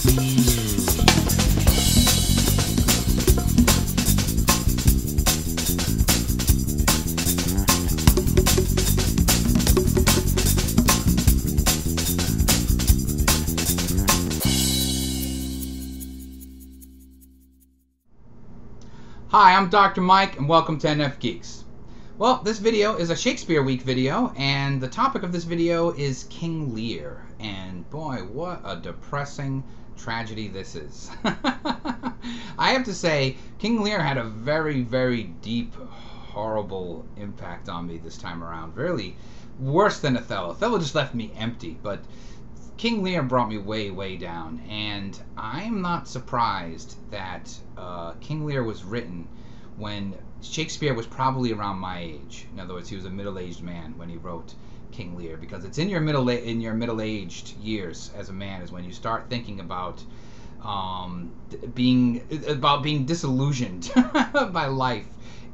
Hi, I'm Dr. Mike, and welcome to Nfgeeks. Well, this video is a Shakespeare Week video, and the topic of this video is King Lear. And boy, what a depressing tragedy this is. I have to say, King Lear had a very, very deep, horrible impact on me this time around. Really worse than Othello. Othello just left me empty, but King Lear brought me way, way down, and I'm not surprised that King Lear was written when Shakespeare was probably around my age. In other words, he was a middle-aged man when he wrote King Lear, because it's in your middle-aged years as a man is when you start thinking about being disillusioned by life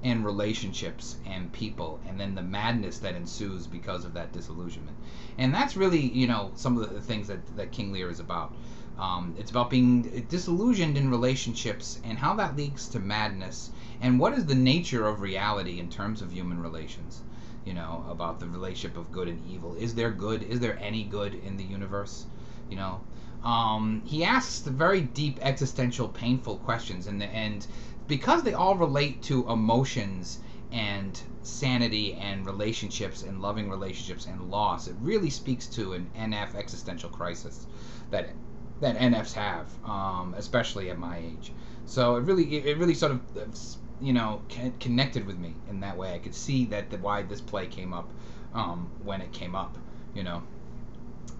and relationships and people, and then the madness that ensues because of that disillusionment. And that's really, you know, some of the things that King Lear is about. It's about being disillusioned in relationships and how that leads to madness, and what is the nature of reality in terms of human relations. You know, about the relationship of good and evil. Is there good? Is there any good in the universe? You know, he asks the very deep, existential, painful questions, and because they all relate to emotions and sanity and relationships and loving relationships and loss, it really speaks to an NF existential crisis that NFs have, especially at my age. So it really sort of, you know, connected with me in that way. I could see that why this play came up when it came up, you know.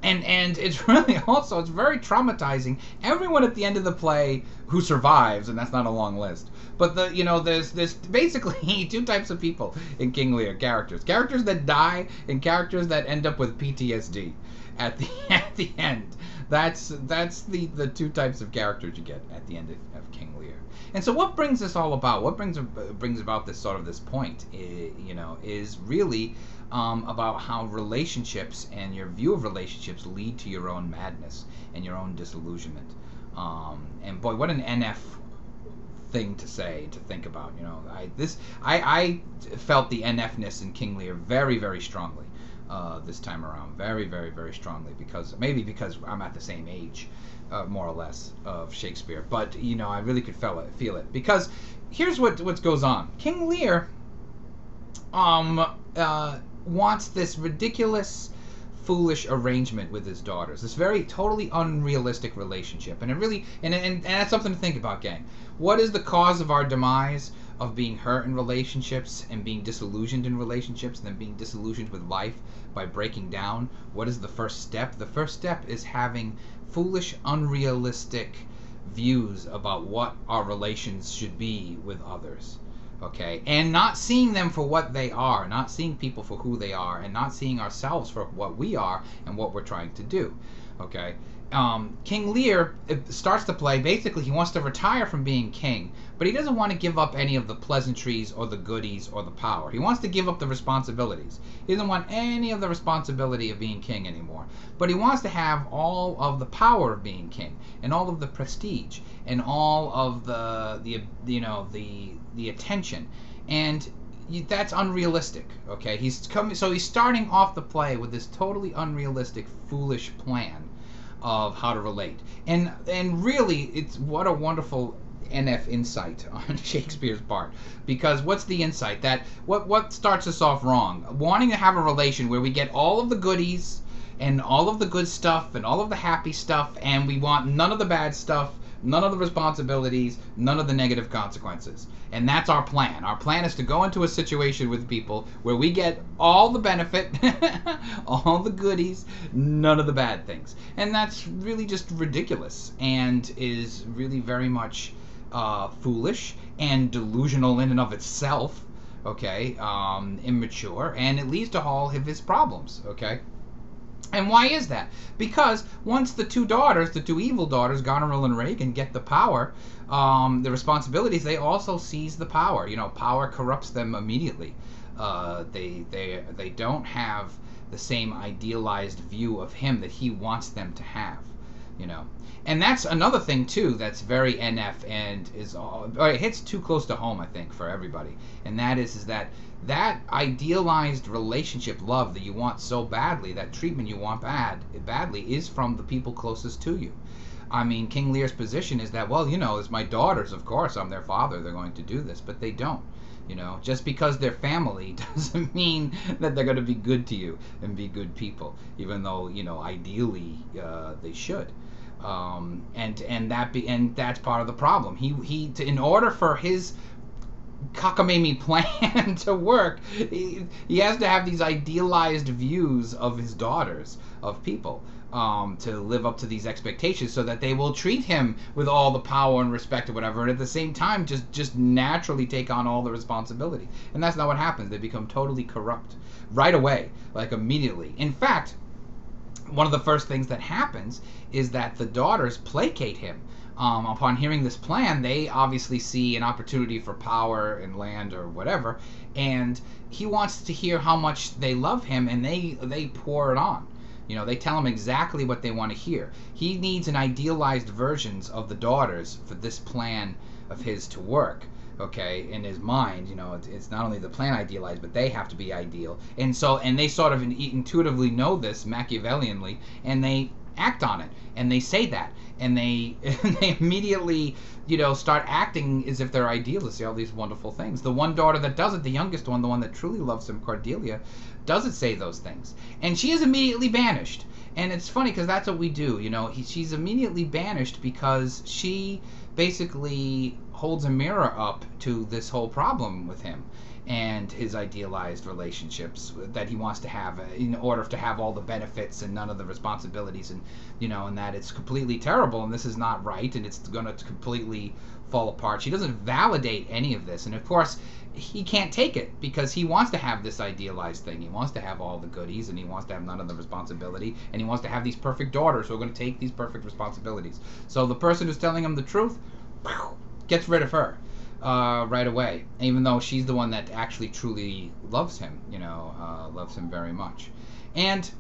And it's really also, it's very traumatizing. Everyone at the end of the play who survives, and that's not a long list, but there's basically two types of people in King Lear: characters that die and characters that end up with PTSD at the end. That's the two types of characters you get at the end of King Lear. And so what brings this all about? What brings about this sort of this point, is really about how relationships and your view of relationships lead to your own madness and your own disillusionment. And boy, what an NF thing to say, to think about. You know, I felt the NF-ness in King Lear very, very strongly this time around, very, very, very strongly, because I'm at the same age, more or less, of Shakespeare. But you know, I really could feel it, because here's what goes on. King Lear wants this ridiculous, foolish arrangement with his daughters, this very totally unrealistic relationship, and it really and that's something to think about, gang. What is the cause of our demise, of being hurt in relationships and being disillusioned in relationships and then being disillusioned with life by breaking down? What is the first step? The first step is having foolish, unrealistic views about what our relations should be with others. Okay, and not seeing them for what they are, not seeing people for who they are, and not seeing ourselves for what we are and what we're trying to do. Okay, King Lear starts to play. Basically, he wants to retire from being king, but he doesn't want to give up any of the pleasantries or the goodies or the power. He wants to give up the responsibilities. He doesn't want any of the responsibility of being king anymore, but he wants to have all of the power of being king, and all of the prestige, and all of the attention, and that's unrealistic. Okay, he's starting off the play with this totally unrealistic, foolish plan of how to relate, and really, it's what a wonderful NF insight on Shakespeare's part, because what's the insight? That what starts us off wrong? Wanting to have a relation where we get all of the goodies and all of the good stuff and all of the happy stuff, and we want none of the bad stuff, none of the responsibilities, none of the negative consequences. And that's our plan. Our plan is to go into a situation with people where we get all the benefit, all the goodies, none of the bad things. And that's really just ridiculous, and is really very much foolish and delusional in and of itself, okay, immature, and it leads to all of his problems, okay? And why is that? Because once the two evil daughters, Goneril and Regan, get the power, the responsibilities, they also seize the power. You know, power corrupts them immediately. They don't have the same idealized view of him that he wants them to have. you know. And that's another thing too that's very NF and it hits too close to home, I think, for everybody. And that is that idealized relationship love that you want so badly, that treatment you want badly, is from the people closest to you. I mean, King Lear's position is that, well, it's my daughters, of course, I'm their father, they're going to do this, but they don't. Just because they're family doesn't mean that they're going to be good to you and be good people, even though, ideally they should. And that's part of the problem. He in order for his cockamamie plan to work, he has to have these idealized views of his daughters, of people, to live up to these expectations, so that they will treat him with all the power and respect or whatever, and at the same time just naturally take on all the responsibility. And that's not what happens. They become totally corrupt right away, like immediately. In fact, one of the first things that happens is that the daughters placate him. Upon hearing this plan, they obviously see an opportunity for power and land or whatever, and he wants to hear how much they love him, and they pour it on. They tell him exactly what they want to hear. He needs an idealized versions of the daughters for this plan of his to work. Okay, in his mind, it's not only the plan idealized, but they have to be ideal. And they sort of intuitively know this Machiavellianly, and they act on it, and they say that, and they immediately, start acting as if they're idealists, all these wonderful things. The one daughter that does it, the youngest one, the one that truly loves him, Cordelia, doesn't say those things, and she is immediately banished. And it's funny because that's what we do, she's immediately banished because she basically holds a mirror up to this whole problem with him and his idealized relationships that he wants to have in order to have all the benefits and none of the responsibilities, and and that it's completely terrible and this is not right and it's going to completely fall apart. She doesn't validate any of this, and of course he can't take it because he wants to have this idealized thing. He wants to have all the goodies, and he wants to have none of the responsibility, and he wants to have these perfect daughters who are going to take these perfect responsibilities. So the person who's telling him the truth gets rid of her right away, even though she's the one that actually truly loves him, loves him very much. And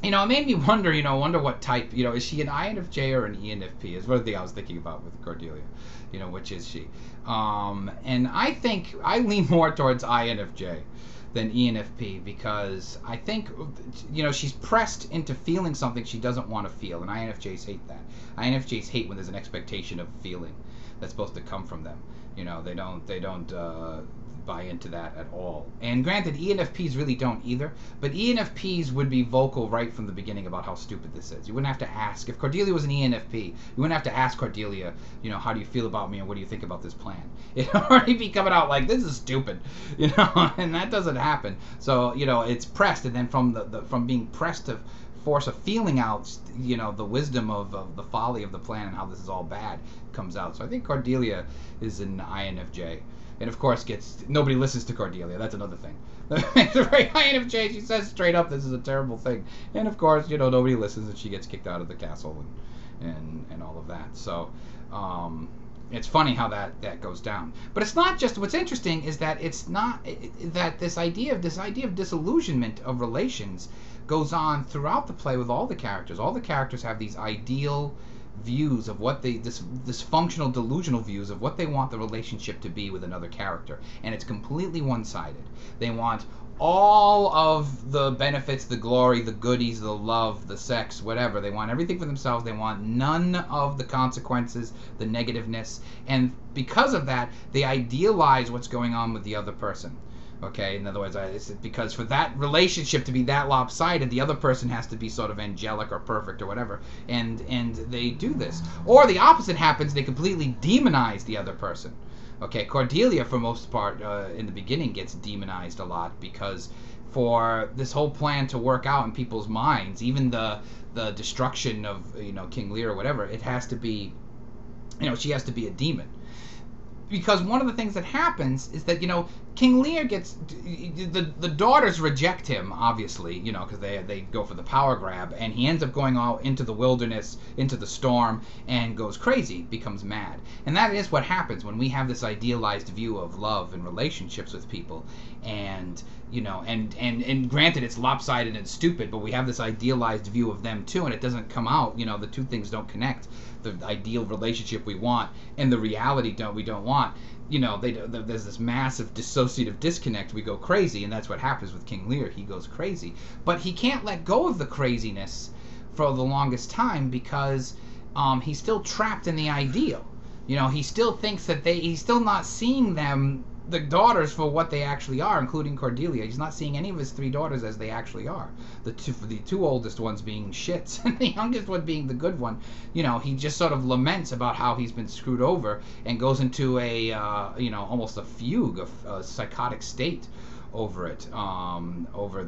it made me wonder, wonder what type, is she an INFJ or an ENFP? Is one thing I was thinking about with Cordelia. Which is she? And I think I lean more towards INFJ than ENFP because I think, she's pressed into feeling something she doesn't want to feel, and INFJs hate that. INFJs hate when there's an expectation of feeling that's supposed to come from them. They don't buy into that at all. And granted, ENFPs really don't either, but ENFPs would be vocal right from the beginning about how stupid this is. You wouldn't have to ask. If Cordelia was an ENFP, you wouldn't have to ask Cordelia, how do you feel about me and what do you think about this plan? It'd already be coming out like, this is stupid, and that doesn't happen. So, it's pressed, and then from being pressed to force a feeling out, the wisdom of the folly of the plan and how this is all bad comes out. So I think Cordelia is an INFJ. And of course nobody listens to Cordelia. That's another thing. It's a very INFJ. She says straight up this is a terrible thing. And of course, nobody listens and she gets kicked out of the castle and all of that. So it's funny how that goes down. But it's not just, what's interesting is that it's not that this idea of disillusionment of relations goes on throughout the play with all the characters. All the characters have these ideal views of what this functional delusional views of what they want the relationship to be with another character, and it's completely one-sided. They want all of the benefits, the glory, the goodies, the love, the sex, whatever. They want everything for themselves. They want none of the consequences, the negativeness, and because of that they idealize what's going on with the other person. Okay, in other words, it's because for that relationship to be that lopsided, the other person has to be sort of angelic or perfect or whatever, and they do this. Or the opposite happens, they completely demonize the other person. Okay, Cordelia, for most part, in the beginning, gets demonized a lot because for this whole plan to work out in people's minds, even the destruction of King Lear or whatever, it has to be, she has to be a demon. Because one of the things that happens is that, King Lear gets the daughters reject him, obviously, you know, because they go for the power grab, and he ends up going out into the wilderness, into the storm, and goes crazy, becomes mad. And that is what happens when we have this idealized view of love and relationships with people, and you know, and granted it's lopsided and stupid, but we have this idealized view of them too, and it doesn't come out, you know, the two things don't connect. The ideal relationship we want and the reality we don't want, you know, there's this massive dissociative disconnect. We go crazy, and that's what happens with King Lear. He goes crazy, but he can't let go of the craziness for the longest time because he's still trapped in the ideal. You know, he still thinks that he's still not seeing them, the daughters, for what they actually are, including Cordelia. He's not seeing any of his three daughters as they actually are. The two oldest ones being shits, and the youngest one being the good one. You know, he just sort of laments about how he's been screwed over and goes into a, you know, almost a fugue, a psychotic state over it, over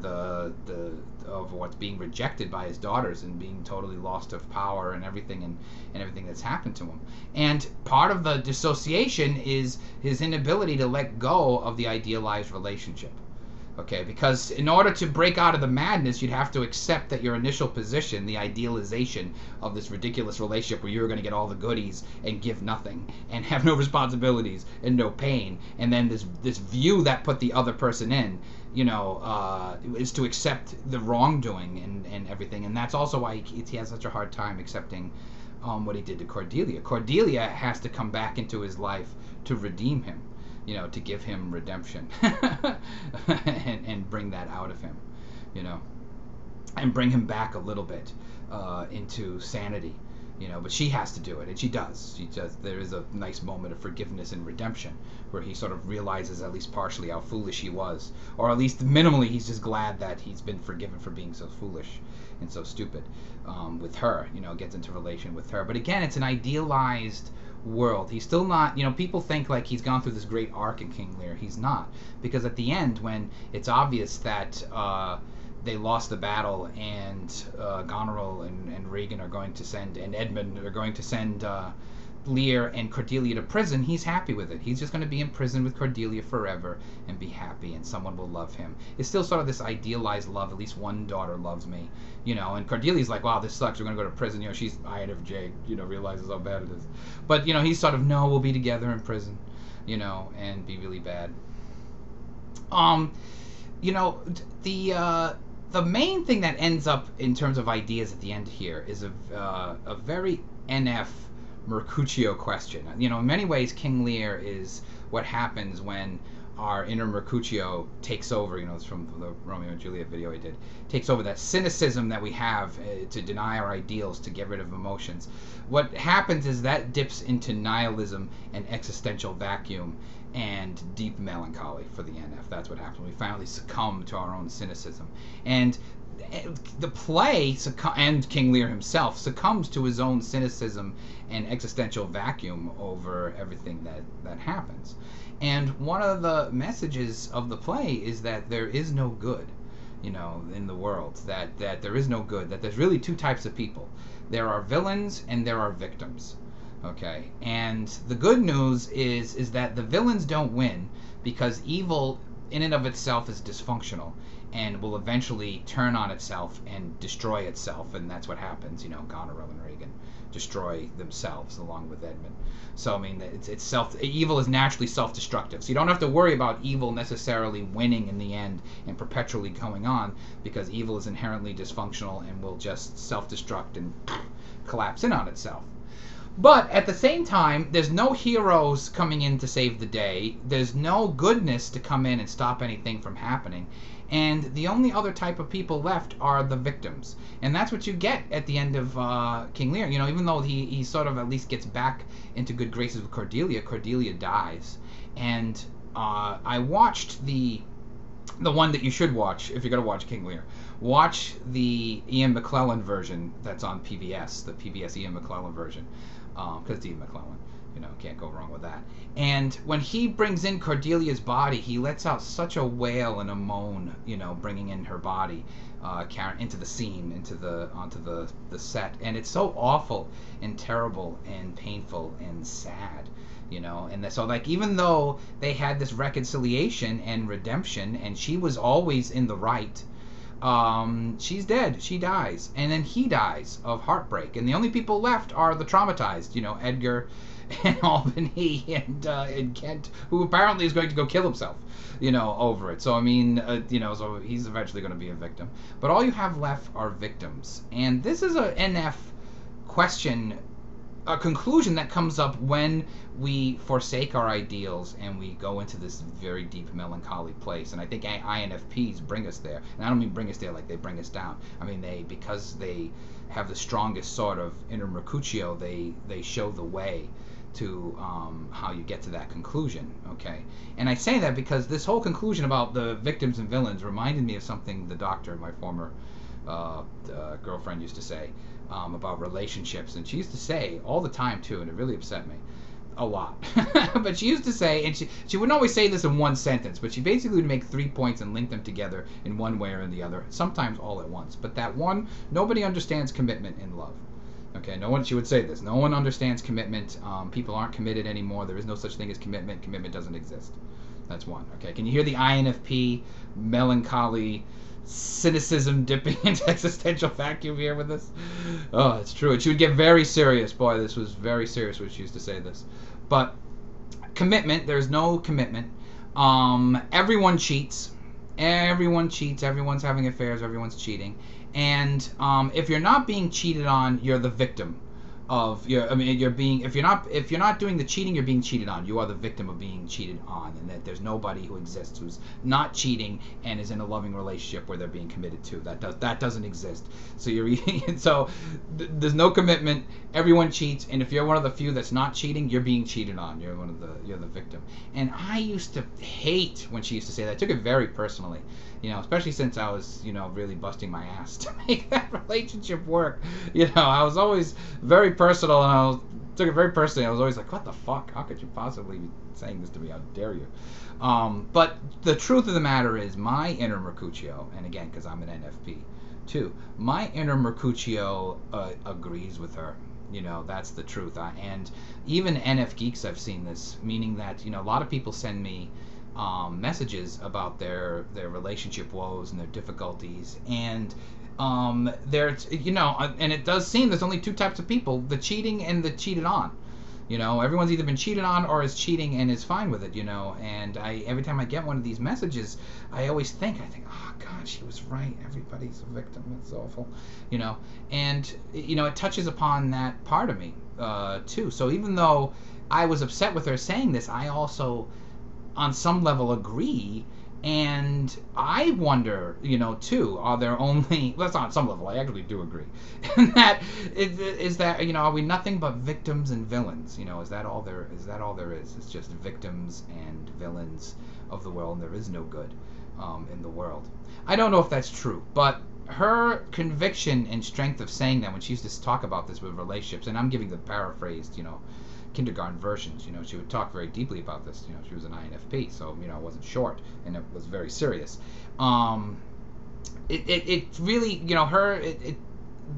what's being rejected by his daughters and being totally lost of power and everything and everything that's happened to him. And part of the dissociation is his inability to let go of the idealized relationship. Okay, because in order to break out of the madness, you'd have to accept that your initial position, the idealization of this ridiculous relationship where you're going to get all the goodies and give nothing and have no responsibilities and no pain, and then this view that put the other person in, you know, is to accept the wrongdoing and everything. And that's also why he has such a hard time accepting what he did to Cordelia. Cordelia has to come back into his life to redeem him. You know, to give him redemption and bring that out of him, you know, and bring him back a little bit into sanity, you know. But she has to do it, and she does. There is a nice moment of forgiveness and redemption where he sort of realizes, at least partially, how foolish he was, or at least minimally, he's just glad that he's been forgiven for being so foolish and so stupid with her. You know, gets into relation with her. But again, it's an idealized world. He's still not, you know, people think like he's gone through this great arc in King Lear. He's not, because at the end, when it's obvious that they lost the battle and Goneril and Regan are going to send, and Edmund are going to send Lear and Cordelia to prison, he's happy with it. He's just going to be in prison with Cordelia forever and be happy, and someone will love him. It's still sort of this idealized love. At least one daughter loves me, you know. And Cordelia's like, wow, this sucks. We're going to go to prison. You know, she's INFJ, you know, realizes how bad it is. But, you know, he's sort of, no, we'll be together in prison, you know, and be really bad. You know, the main thing that ends up in terms of ideas at the end here is a very NF Mercutio question. You know, in many ways, King Lear is what happens when our inner Mercutio takes over. You know, it's from the Romeo and Juliet video I did. Takes over that cynicism that we have to deny our ideals, to get rid of emotions. What happens is that dips into nihilism and existential vacuum and deep melancholy for the NF. That's what happens. We finally succumb to our own cynicism. And the play, and King Lear himself, succumbs to his own cynicism and existential vacuum over everything that happens. And one of the messages of the play is that there is no good, you know, in the world. That there is no good. That there's really two types of people. There are villains and there are victims. Okay, and the good news is that the villains don't win, because evil in and of itself is dysfunctional and will eventually turn on itself and destroy itself, and that's what happens. You know, Goneril and Regan destroy themselves along with Edmund. So I mean, evil is naturally self-destructive. So you don't have to worry about evil necessarily winning in the end and perpetually going on, because evil is inherently dysfunctional and will just self-destruct and collapse in on itself. But at the same time, there's no heroes coming in to save the day. There's no goodness to come in and stop anything from happening. And the only other type of people left are the victims. And that's what you get at the end of King Lear. You know, even though he sort of at least gets back into good graces with Cordelia, Cordelia dies. And I watched the one that you should watch if you're going to watch King Lear. Watch the Ian McClellan version that's on PBS, the PBS Ian McClellan version. Because it's Ian McClellan, you know, can't go wrong with that. And when he brings in Cordelia's body, he lets out such a wail and a moan, you know, bringing in her body into the scene, onto the set, and it's so awful and terrible and painful and sad, And so, like, even though they had this reconciliation and redemption, and she was always in the right, she's dead. She dies, and then he dies of heartbreak, and the only people left are the traumatized, Edgar and Albany and Kent, who apparently is going to go kill himself, over it. So I mean, so he's eventually going to be a victim. But all you have left are victims, and this is a NF question, a conclusion that comes up when we forsake our ideals and we go into this very deep melancholy place. And I think INFPs bring us there. And I don't mean bring us there like they bring us down. I mean, because they have the strongest sort of inner mercutio, they show the way to how you get to that conclusion, okay? And I say that because this whole conclusion about the victims and villains reminded me of something the doctor, my former girlfriend, used to say about relationships. And she used to say all the time, too, and it really upset me a lot. But she used to say, and she wouldn't always say this in one sentence, but she basically would make 3 points and link them together in one way or the other, sometimes all at once. But that one, nobody understands commitment in love. Okay, she would say this, no one understands commitment. People aren't committed anymore. There is no such thing as commitment. Commitment doesn't exist. That's one. Okay, can you hear the INFP melancholy cynicism dipping into existential vacuum here with this? Oh, it's true. And she would get very serious. Boy, this was very serious when she used to say this. But commitment, there's no commitment. Everyone cheats. Everyone cheats. Everyone's having affairs. Everyone's cheating. And if you're not being cheated on, you're the victim of you're being, if you're not doing the cheating, you're being cheated on. You are the victim of being cheated on, and that there's nobody who exists who's not cheating and is in a loving relationship where they're being committed to. That doesn't exist. So there's no commitment. Everyone cheats, and if you're one of the few that's not cheating, you're being cheated on. You're the victim. And I used to hate when she used to say that. I took it very personally. Especially since I was, really busting my ass to make that relationship work. I was always very personal, and I took it very personally. I was always like, what the fuck? How could you possibly be saying this to me? How dare you? But the truth of the matter is, my inner Mercutio, and again, because I'm an NFP too, my inner Mercutio agrees with her. That's the truth. And even Nfgeeks, I've seen this, meaning that, a lot of people send me messages about their relationship woes and their difficulties, and and it does seem there's only two types of people: the cheating and the cheated on. Everyone's either been cheated on or is cheating and is fine with it. And every time I get one of these messages, I always think, oh God, she was right. Everybody's a victim. It's awful. And it touches upon that part of me too. So even though I was upset with her saying this, I also, on some level, agree, and I wonder, too, are there only, that's on some level, I actually do agree, and that is that, are we nothing but victims and villains? Is that all there is? It's just victims and villains of the world, and there is no good in the world. I don't know if that's true, but her conviction and strength of saying that when she used to talk about this with relationships, and I'm giving the paraphrased, kindergarten versions, she would talk very deeply about this. She was an INFP, so it wasn't short, and it was very serious. It really,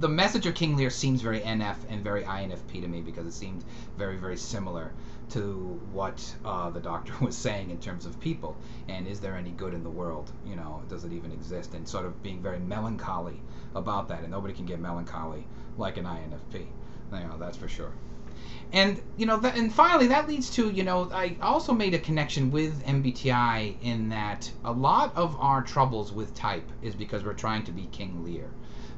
the message of King Lear seems very NF and very INFP to me, because it seemed very, very similar to what the doctor was saying in terms of people, and is there any good in the world? Does it even exist? And sort of being very melancholy about that, and nobody can get melancholy like an INFP. That's for sure. And and finally, that leads to I also made a connection with MBTI in that a lot of our troubles with type is because we're trying to be King Lear,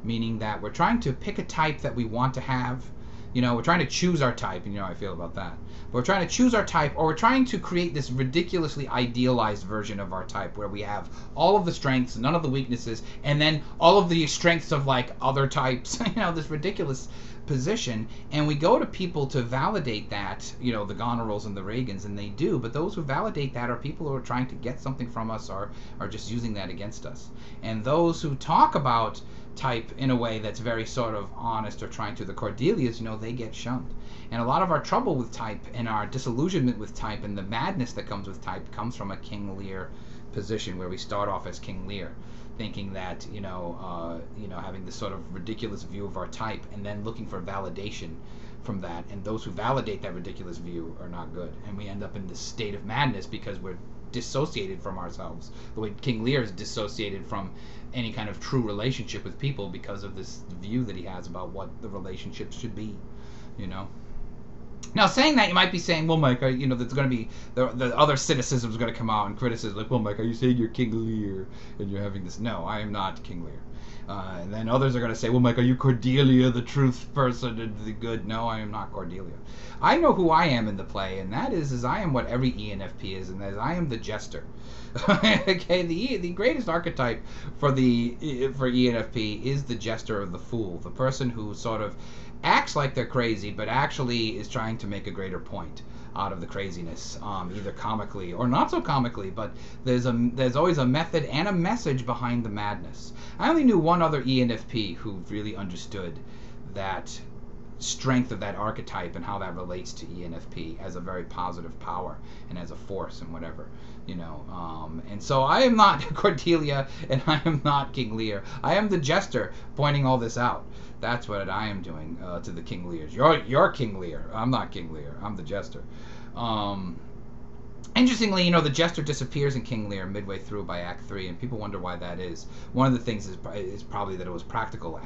meaning that we're trying to pick a type that we want to have. We're trying to choose our type, and how I feel about that. But we're trying to choose our type, or we're trying to create this ridiculously idealized version of our type where we have all of the strengths, none of the weaknesses, and then all of the strengths of like other types. This ridiculous position, and we go to people to validate that, the Gonerills and the Reagans, and they do, but those who validate that are people who are trying to get something from us, or are just using that against us. And those who talk about type in a way that's very sort of honest, or trying to, the Cordelias, they get shunned. And a lot of our trouble with type, and our disillusionment with type, and the madness that comes with type, comes from a King Lear position, where we start off as King Lear, thinking that having this sort of ridiculous view of our type, and then looking for validation from that, and those who validate that ridiculous view are not good, and we end up in this state of madness because we're dissociated from ourselves, the way King Lear is dissociated from any kind of true relationship with people because of this view that he has about what the relationships should be, you know. Now, saying that, you might be saying, well, Mike, you know, there's going to be the other cynicism is going to come out and criticism, like, well, Mike, are you saying you're King Lear and you're having this? No, I am not King Lear. And then others are going to say, well, Mike, are you Cordelia, the truth person and the good? No, I am not Cordelia. I know who I am in the play, and that is I am what every ENFP is, and that is I am the jester. Okay, the greatest archetype for ENFP is the jester or the fool, the person who sort of acts like they're crazy, but actually is trying to make a greater point out of the craziness, either comically or not so comically, but there's always a method and a message behind the madness. I only knew one other ENFP who really understood that strength of that archetype and how that relates to ENFP as a very positive power and as a force and whatever, you know. And so I am not Cordelia and I am not King Lear. I am the jester pointing all this out. That's what I am doing to the King Lears. You're King Lear. I'm not King Lear. I'm the jester. Interestingly, you know, the jester disappears in King Lear midway through by Act 3, and people wonder why that is. One of the things is probably that it was practical.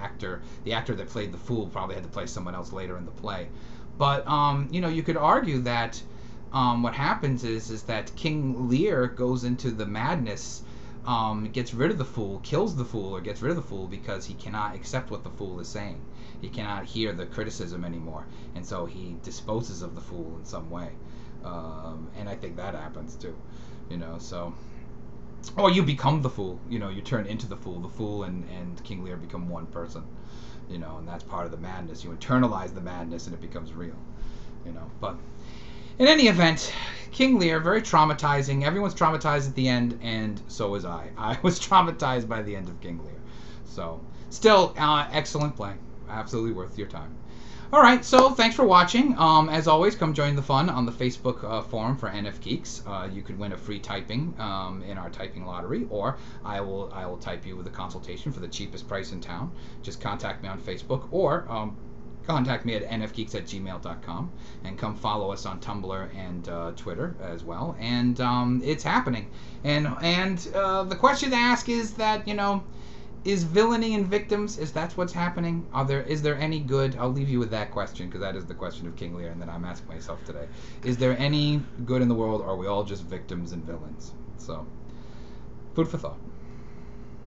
The actor that played the fool probably had to play someone else later in the play. But, you know, you could argue that what happens is that King Lear goes into the madness, gets rid of the fool, kills the fool, or gets rid of the fool because he cannot accept what the fool is saying. He cannot hear the criticism anymore, and so he disposes of the fool in some way. And I think that happens too, you know, so, or you become the fool, you know, you turn into the fool and King Lear become one person, you know, and that's part of the madness. You internalize the madness and it becomes real, you know. But in any event, King Lear, very traumatizing. Everyone's traumatized at the end, and so was I. I was traumatized by the end of King Lear. So, still, excellent play. Absolutely worth your time. Alright, so thanks for watching. As always, come join the fun on the Facebook forum for Nfgeeks. You could win a free typing in our typing lottery, or I will type you with a consultation for the cheapest price in town. Just contact me on Facebook, or contact me at nfgeeks@gmail.com, and come follow us on Tumblr and Twitter as well. And it's happening. And the question to ask is that, you know, is villainy in victims? Is that what's happening? Is there any good? I'll leave you with that question, because that is the question of King Lear, and that I'm asking myself today. Is there any good in the world, or are we all just victims and villains? So, food for thought.